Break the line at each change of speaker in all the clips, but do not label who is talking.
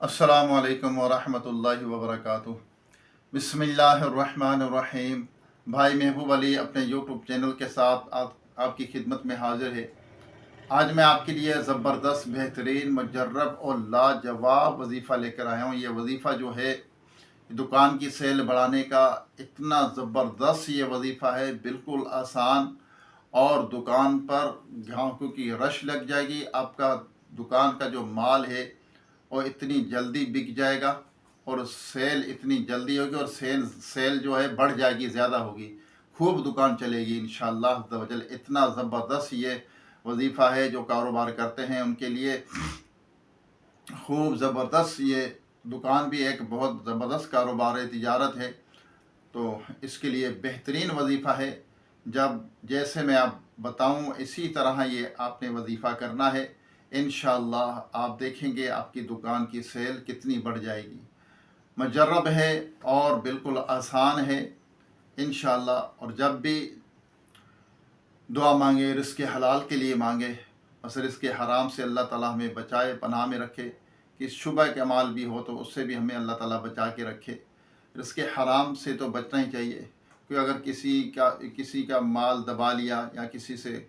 अस्सलामु अलैकुम वरहमतुल्लाहि वबरकातुह। बिस्मिल्लाहिर्रहमानिर्रहीम। भाई महबूब अली अपने यूट्यूब चैनल के साथ आपकी खिदमत में हाजिर है। आज मैं आपके लिए ज़बरदस्त, बेहतरीन, मुजर्रब और लाजवाब वजीफ़ा लेकर आया हूँ। ये वजीफ़ा जो है दुकान की सेल बढ़ाने का, इतना ज़बरदस्त ये वजीफ़ा है, बिल्कुल आसान। और दुकान पर ग्राहकों की रश लग जाएगी। आपका दुकान का जो माल है वो इतनी जल्दी बिक जाएगा और सेल इतनी जल्दी होगी और सेल सेल जो है बढ़ जाएगी, ज़्यादा होगी, खूब दुकान चलेगी इंशाअल्लाह अज़्ज़ व जल। इतना ज़बरदस्त ये वजीफ़ा है, जो कारोबार करते हैं उनके लिए खूब ज़बरदस्त। ये दुकान भी एक बहुत ज़बरदस्त कारोबार है, तिजारत है, तो इसके लिए बेहतरीन वजीफ़ा है। जब जैसे मैं आप बताऊं इसी तरह ये आपने वजीफ़ा करना है। इंशाअल्लाह आप देखेंगे आपकी दुकान की सेल कितनी बढ़ जाएगी। मुजर्रब है और बिल्कुल आसान है इंशाअल्लाह। और जब भी दुआ मांगे रिज़्क़ हलाल के लिए मांगे, बस रिज़्क़ हराम से अल्लाह ताला हमें बचाए, पनाह में रखे। कि शुबह के माल भी हो तो उससे भी हमें अल्लाह ताला बचा के रखे। रिज़्क़ हराम से तो बचना ही चाहिए, क्योंकि अगर किसी का माल दबा लिया या किसी से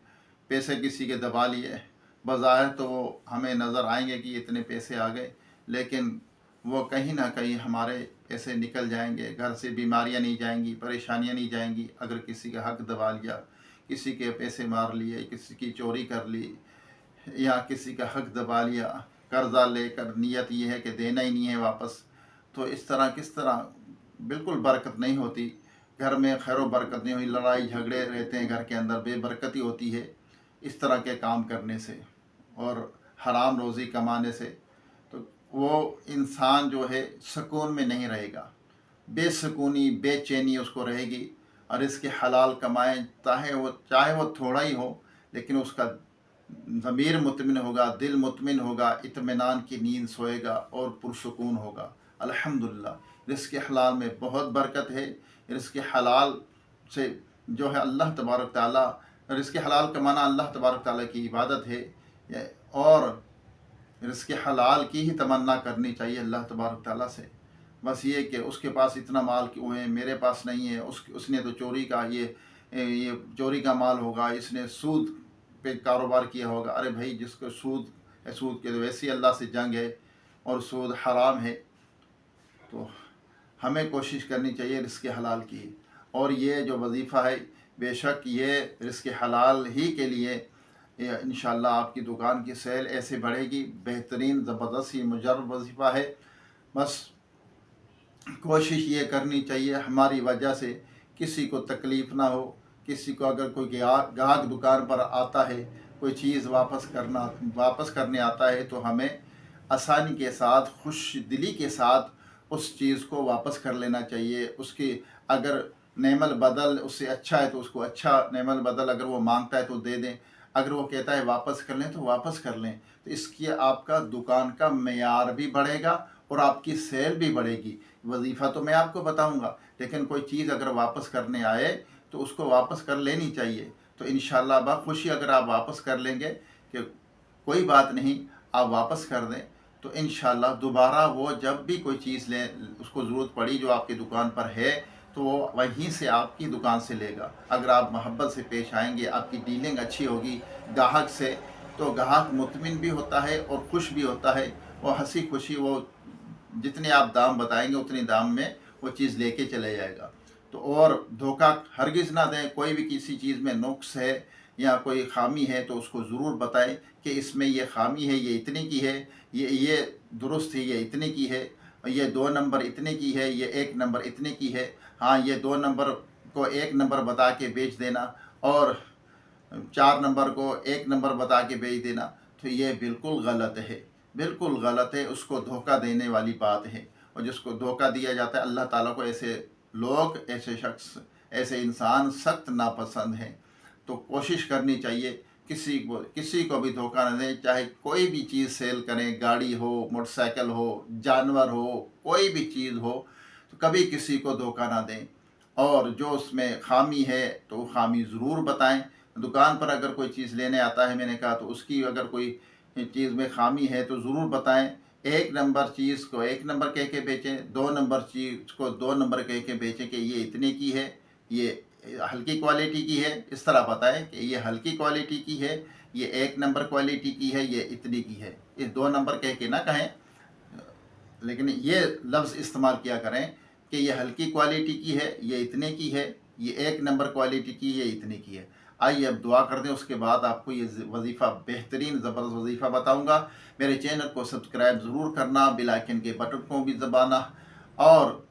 पैसे किसी के दबा लिए, बज़ाहिर तो वो हमें नज़र आएंगे कि इतने पैसे आ गए, लेकिन वो कहीं ना कहीं हमारे पैसे निकल जाएंगे, घर से बीमारियां नहीं जाएंगी, परेशानियां नहीं जाएंगी। अगर किसी का हक दबा लिया, किसी के पैसे मार लिए, किसी की चोरी कर ली, या किसी का हक दबा लिया, कर्ज़ा लेकर नीयत ये है कि देना ही नहीं है वापस, तो इस तरह किस तरह बिल्कुल बरकत नहीं होती। घर में खैर बरकत नहीं हुई, लड़ाई झगड़े रहते हैं घर के अंदर, बेबरकती होती है इस तरह के काम करने से और हराम रोज़ी कमाने से। तो वो इंसान जो है सुकून में नहीं रहेगा, बेसुकूनी, बेचैनी उसको रहेगी। और इसके हलाल कमाएं, चाहे वो थोड़ा ही हो, लेकिन उसका ज़मीर मुतमिन होगा, दिल मुतमिन होगा, इत्मीनान की नींद सोएगा और पुरसुकून होगा। अल्हम्दुलिल्लाह, रिज़्क़ हलाल में बहुत बरकत है। रिज़्क़ हलाल से जो है अल्लाह तबारक ताला, रिज़्क़ हलाल कमाना अल्लाह तबारक ताला की इबादत है। और रिज़्क़ हलाल की ही तमन्ना करनी चाहिए अल्लाह तबारक ताला से। बस ये कि उसके पास इतना माल क्यों है, मेरे पास नहीं है, उसने तो चोरी का ये चोरी का माल होगा, इसने सूद पे कारोबार किया होगा। अरे भाई, जिसको सूद के तो वैसे ही अल्लाह से जंग है और सूद हराम है। तो हमें कोशिश करनी चाहिए रिज़्क़ हलाल की। और ये जो वजीफ़ा है, बेशक ये रिज़्क़ हलाल ही के लिए इंशाअल्लाह आपकी दुकान की सेल ऐसे बढ़ेगी। बेहतरीन ज़बरदस्त ये मुजर्रब वजीफ़ा है। बस कोशिश ये करनी चाहिए हमारी वजह से किसी को तकलीफ़ ना हो। किसी को अगर कोई ग्राहक दुकान पर आता है, कोई चीज़ वापस करने आता है, तो हमें आसानी के साथ, खुश दिली के साथ उस चीज़ को वापस कर लेना चाहिए। उसकी अगर नेमल बदल उससे अच्छा है तो उसको अच्छा नेमल बदल अगर वो मांगता है तो दे दें। अगर वो कहता है वापस कर लें तो वापस कर लें। तो इसकी आपका दुकान का मेयार भी बढ़ेगा और आपकी सेल भी बढ़ेगी। वजीफ़ा तो मैं आपको बताऊंगा, लेकिन कोई चीज़ अगर वापस करने आए तो उसको वापस कर लेनी चाहिए। तो इंशाअल्लाह बाखुशी अगर आप वापस कर लेंगे कि कोई बात नहीं, आप वापस कर दें, तो इंशाअल्लाह दोबारा वो जब भी कोई चीज़ लें, उसको ज़रूरत पड़ी जो आपकी दुकान पर है, तो वो वहीं से आपकी दुकान से लेगा। अगर आप मोहब्बत से पेश आएंगे, आपकी डीलिंग अच्छी होगी ग्राहक से, तो ग्राहक मुतमिन भी होता है और खुश भी होता है। और हंसी खुशी वो जितने आप दाम बताएंगे उतने दाम में वो चीज़ लेके चले जाएगा। तो और धोखा हरगिज़ ना दें। कोई भी किसी चीज़ में नुक्स है या कोई ख़ामी है तो उसको ज़रूर बताएं कि इसमें ये ख़ामी है, ये इतने की है, ये दुरुस्त है, ये इतने की है, ये 2 नंबर इतने की है, ये 1 नंबर इतने की है। हाँ, ये 2 नंबर को 1 नंबर बता के बेच देना और 4 नंबर को 1 नंबर बता के बेच देना, तो ये बिल्कुल गलत है, बिल्कुल गलत है। उसको धोखा देने वाली बात है। और जिसको धोखा दिया जाता है, अल्लाह ताला को ऐसे लोग, ऐसे शख्स, ऐसे इंसान सख्त नापसंद हैं। तो कोशिश करनी चाहिए किसी को भी धोखा न दें। चाहे कोई भी चीज़ सेल करें, गाड़ी हो, मोटरसाइकिल हो, जानवर हो, कोई भी चीज़ हो, तो कभी किसी को धोखा ना दें। और जो उसमें ख़ामी है तो वो ख़ामी ज़रूर बताएं। दुकान पर अगर कोई चीज़ लेने आता है, मैंने कहा, तो उसकी अगर कोई चीज़ में ख़ामी है तो ज़रूर बताएं एक नंबर चीज़ को एक नंबर कह के बेचें, 2 नंबर चीज़ को 2 नंबर कह के बेचें कि ये इतने की है, ये हल्की क्वालिटी की है। इस तरह बताएं कि ये हल्की क्वालिटी की है, ये 1 नंबर क्वालिटी की है, ये इतनी की है। ये 2 नंबर कह के ना कहें, लेकिन ये लफ्ज़ इस्तेमाल किया करें कि ये हल्की क्वालिटी की है, ये इतने की है, ये 1 नंबर क्वालिटी की, ये इतने की है। आइए अब दुआ कर दें, उसके बाद आपको ये वजीफ़ा, बेहतरीन ज़बरदस्त वजीफ़ा बताऊंगा। मेरे चैनल को सब्सक्राइब ज़रूर करना, बेल आइकन के बटन को भी दबाना और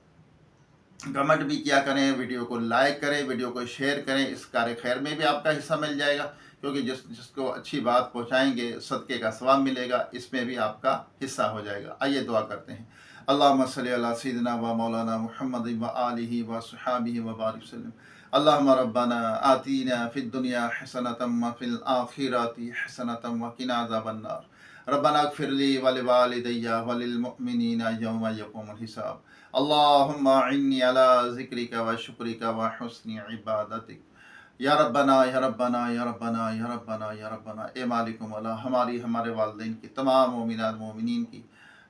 कमेंट भी किया करें, वीडियो को लाइक करें, वीडियो को शेयर करें। इस कार्य खैर में भी आपका हिस्सा मिल जाएगा, क्योंकि जिसको अच्छी बात पहुंचाएंगे सदक़े का सवाब मिलेगा, इसमें भी आपका हिस्सा हो जाएगा। आइए दुआ करते हैं। अल्लाहुम्मा सल्ली अला सय्यिदिना व मौलाना मुहम्मद व आलिहि व सहाबिहि व बारिक वसल्लम। अल्लाहुम्मा रब्बना आतीना फिद दुनिया हसनतम व फिल आखिरति हसनतम व किना अज़ाबन्नार। रब्बना इग़फ़िर ली व लिवालिदैया व लिल मुअमिनीना यौम यक़ूमुल हिसाब। अल्लाहुम्मा इन्नी अला ज़िक्रिका व शुक्रिका व हुस्नि इबादतिक। या रब्बना या रब्बना या रब्बना या रब्बना या रब्बना। ए मालिक मौला, हमारे वालिदैन की, तमाम मोमिनात मोमिनीन की,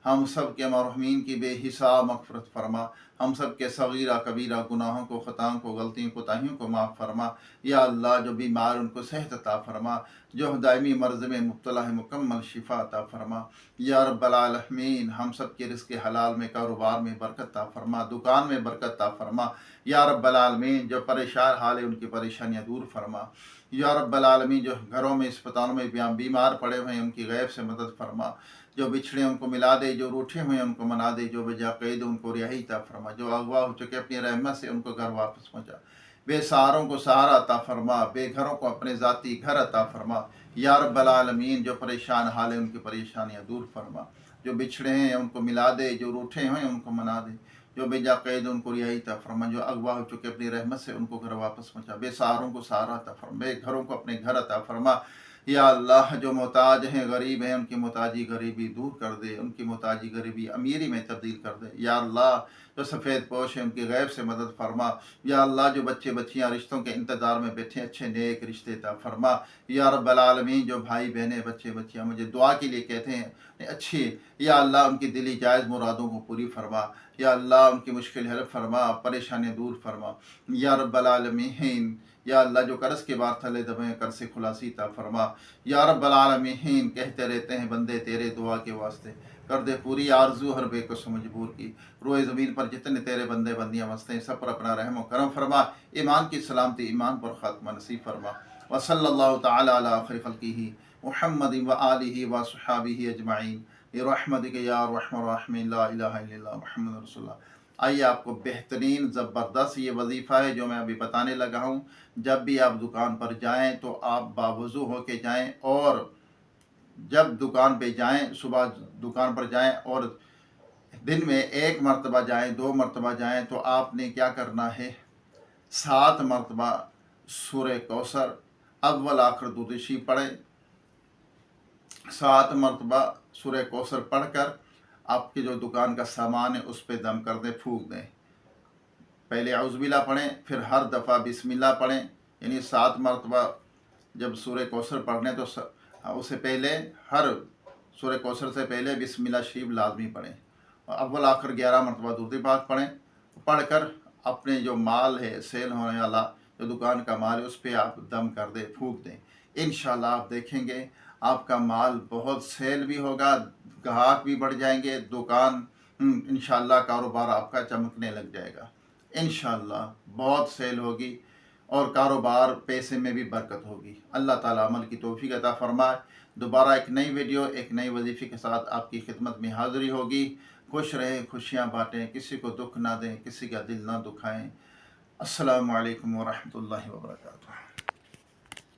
हम सब के मरहूमीन की बेहिसाब मग़फ़िरत फरमा। हम सब के सगीरा कबीरा गुनाहों को, ख़ताओं को, गलतियों कोताहियों को माफ़ फरमा। या अल्लाह, जो बीमार उनको सेहत अता फरमा, जो दायमी मर्ज़ में मुब्तला है मुकम्मल शिफा अता फरमा। या रब्बल आलमीन, हम सब के रिज़्क़ हलाल में, कारोबार में बरकत अता फरमा, दुकान में बरकत अता फरमा। या रब्बल आलमीन, जो परेशान हाल है उनकी परेशानियाँ दूर फरमा। या रब्बल आलमीन, जो घरों में, अस्पतालों में बीमार पड़े हुए हैं उनकी गैब से मदद फरमा। जो बिछड़े उनको मिला दे, जो रूठे हुए उनको मना दे, जो बेजाक़ैद उनको रिहाई अता फरमा, जो अगवा हो चुके अपनी रहमत से उनको घर वापस पहुँचा। बेसहारों को सहारा अता फरमा, बेघरों को अपने ज़ाती घर अता फरमा। या रब्बल आलमीन, जो परेशान हाल है उनकी परेशानियाँ दूर फरमा। जो बिछड़े हैं उनको मिला दे, जो रूठे हैं उनको मना दे, जो बेजाक़ैद उनको रिहाई अता फरमा, जो अगवा हो चुके अपनी रहमत से उनको घर वापस पहुँचा। बेसहारों को सहारा अता फरमा, बेघरों को अपने घर अता फरमा। या अल्लाह, जो मोहताज हैं, गरीब हैं, उनकी मोहताजी गरीबी दूर कर दे, उनकी मोहताजी गरीबी अमीरी में तब्दील कर दे। या अल्लाह, जो सफ़ेद पोश हैं उनकी गैब से मदद फरमा। या अल्लाह, जो बच्चे बच्चियाँ रिश्तों के इंतज़ार में बैठे, अच्छे नेक रिश्ते अता फरमा। या रब्बल आलमीन, जो भाई बहनें, बच्चे बच्चियाँ मुझे दुआ के लिए कहते हैं अच्छी, या अल्लाह उनकी दिली जायज़ मुरादों को पूरी फरमा। या अल्लाह, उनकी मुश्किल हल फरमा, परेशानियाँ दूर फरमा। या रब्बल आलमीन, या अल्लाह, जो कर्ज़ के बार थले दबे हैं कर्ज़ से खुलासी अता फरमा। या रब्बल आलमीन, कहते रहते हैं बंदे तेरे दुआ के वास्ते, कर दे पूरी आरज़ू हर बेकस मजबूर की। रोए ज़मीन पर जितने तेरे बंदे बंदियाँ मस्ते हैं, सब पर अपना रहम व करम फरमा। ईमान की सलामती, ईमान पर ख़ात्मा नसीब फरमा। व सल्लल्लाहु तआला अला खैरि ख़ल्क़िही मुहम्मद व आलिहि व सहाबिही अजमाइन बिरहमतिक या अरहमर राहिमीन ला इलाहा इल्लल्लाह मुहम्मदुर रसूलुल्लाह। आइए, आपको बेहतरीन ज़बरदस्त ये वजीफ़ा है जो मैं अभी बताने लगा हूँ। जब भी आप दुकान पर जाएं तो आप बावज़ू होके जाएं, और जब दुकान पे जाएं, सुबह दुकान पर जाएं और दिन में 1 मरतबा जाएं, 2 मरतबा जाएं, तो आपने क्या करना है, 7 मरतबा सूरह कौसर अव्वल आखिर दुरुशी पढ़ें। 7 मरतबा सूरह कौसर पढ़कर आपके जो दुकान का सामान है उस पर दम कर दें, फूंक दें। पहले औज़ुबिल्लाह पढ़ें, फिर हर दफ़ा बिस्मिल्लाह पढ़ें। यानी 7 मरतबा जब सूरह कौसर पढ़ने तो उससे पहले, हर सूरह कौसर से पहले बिस्मिल्लाह शरीफ लाजमी पढ़ें, और अव्वल आखिर 11 मरतबा दुरूद पाक पढ़ें। पढ़कर अपने जो माल है, सेल होने वाला जो दुकान का माल है, उस पर आप दम कर दें, फूंक दें। इंशाअल्लाह आप देखेंगे आपका माल बहुत सेल भी होगा, ग्राहक भी बढ़ जाएंगे, दुकान इंशाअल्लाह कारोबार आपका चमकने लग जाएगा। इंशाअल्लाह बहुत सेल होगी और कारोबार, पैसे में भी बरकत होगी। अल्लाह ताला अमल की तौफीक अता फरमाए। दोबारा एक नई वीडियो, एक नई वजीफ़े के साथ आपकी खिदमत में हाज़िरी होगी। खुश रहें, खुशियाँ बाँटें, किसी को दुख ना दें, किसी का दिल ना दुखाएं। अस्सलामु अलैकुम व रहमतुल्लाहि व बरकातुहू।